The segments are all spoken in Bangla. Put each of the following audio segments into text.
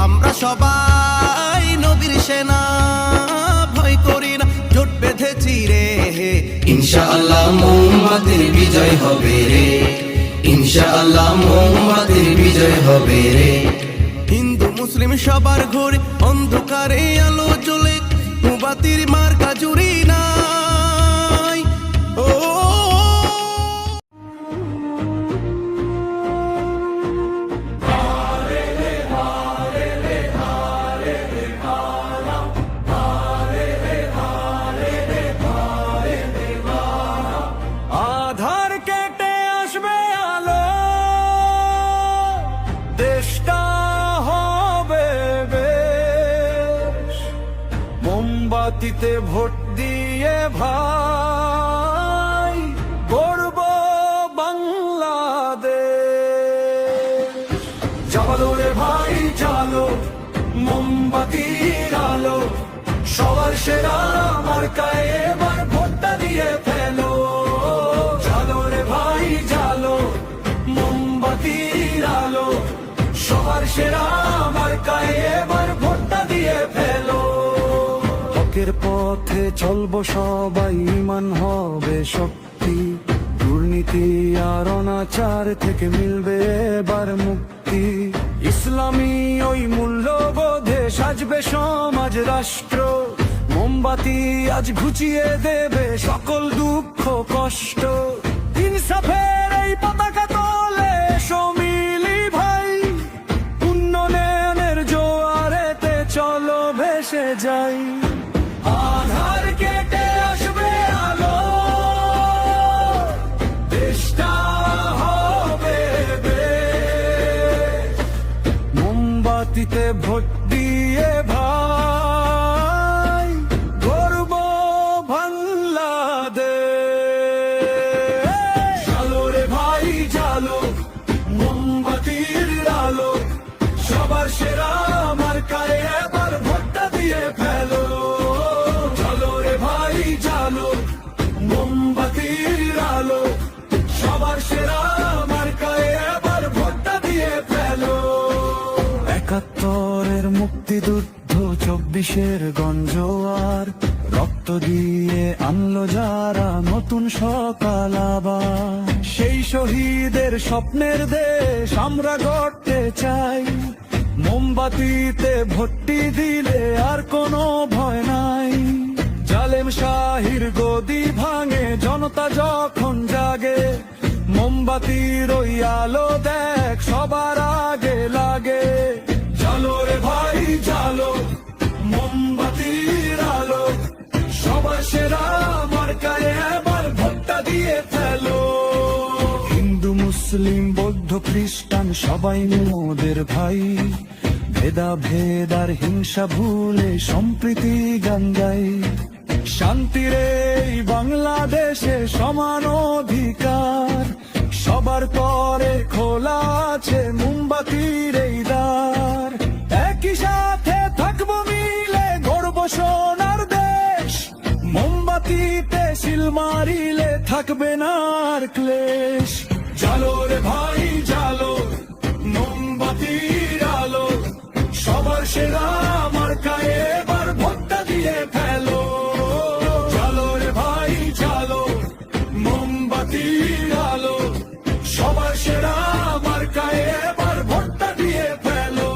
আমরা সবাই নবীর সেনা, ভয় করি না, জোট বেঁধেছি রে। ইনশাআল্লাহ মোমবাতির বিজয় হবে রে, ইনশাআল্লাহ মোমবাতির বিজয় হবে রে। হিন্দু মুসলিম সবার ঘরে অন্ধকারে আলো জ্বলে, মোমবাতির মার্কা জুড়ি নাই। ও আধার কেটে আসবে আলো, দেশটা হবে বেশ। মোমবাতিতে ভোট দিয়ে ভাই গড়ব বাংলাদেশ। জ্বালো রে ভাই জ্বালো, মোমবাতির আলো, সবার সেরা মার্কায় এবার ভোটটা দিয়ে ফেলো। জ্বালো রে ভাই জ্বালো, মোমবাতির আলো, সবার সেরা মার্কায় এবার ভোটটা দিয়ে ফেলো। হকের পথে চলবো সবাই, ঈমান হবে শক্তি, দুর্নীতি আর অনাচার থেকে মিলবে এবার মুক্তি। ইসলামী ওই মূল্যবোধে সাজবে সমাজ রাষ্ট্র, মোমবাতি আজ ঘুচিয়ে দেবে সকল দুঃখ কষ্ট। ইনসাফের এই পতাকা তোলে সমিলি ভাই, উন্নয়নের জোয়ারেতে চলো ভেসে যাই। আধার কেটে আসবে আলো, দেশটা হবে বেশ। মোমবাতিতে ভোট দিয়ে ভাই গর্ব বাংলাদেশ। জ্বালো রে ভাই জ্বালো, মোমবাতির আলো, সবার সেরা মার্কায় এবার ভোটটা দিয়ে ফেলো। জ্বালো রে ভাই জ্বালো, মোমবাতির আলো, সবার সেরা মার্কায় এবার ভোটটা দিয়ে ফেলো। ৭১-এর মুক্তিযুদ্ধ, ২৪-এর গঞ্জোয়ার, রক্ত দিয়ে আনলো যারা নতুন সকাল আবার। সেই শহীদের স্বপ্নের দেশ আমরা গড়তে চাই, মোমবাতিতে ভোটটি দিলে আর কোনো ভয় নাই। জালেম শাহির গদি ভাঙে জনতা যখন জাগে, মোমবাতির ওই আলো দেখ সবার আগে লাগে। জ্বালো রে ভাই জ্বালো, মোমবাতির আলো, সবার সেরা মার্কায় এবার ভোটটা দিয়ে ফেলো। হিন্দু মুসলিম বৌদ্ধ খ্রিস্টান সবাই মোদের ভাই, ভেদাভেদ আর হিংসা ভুলে সম্প্রীতি গান গাই। শান্তির এই বাংলাদেশে সমান অধিকার, সবার পরে খোলা আছে মোমবাতির এই দ্বার। একই সাথে থাকবো মিলে গর্ব সোনার দেশ, মোমবাতিতে সিল মারিলে থাকবে না আর ক্লেশ। জ্বালো রে ভাই জ্বালো, মোমবাতির আলো, সবার সেরা মার্কায় এবার ভোটটা দিয়ে ফেলো। জ্বালো রে ভাই জ্বালো, মোমবাতির আলো, সবার সেরা মার্কায় এবার ভোটটা দিয়ে ফেলো।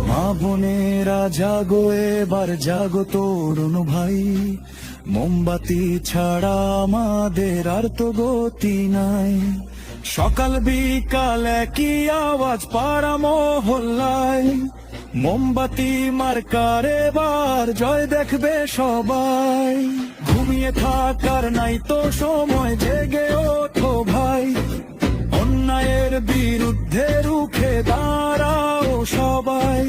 মা বোনেরা জাগো এবার জাগো তরুণ ভাই, মোমবাতি ছাড়া আমাদের আর তো গতি নাই। সকাল বিকাল একই আওয়াজ পাড়া মহল্লায়, মোমবাতি মার্কার এবার জয় দেখবে সবাই। ঘুমিয়ে থাকার নাই তো সময়, জেগে ওঠো ভাই, অন্যায়ের বিরুদ্ধে রুখে দাঁড়াও সবাই।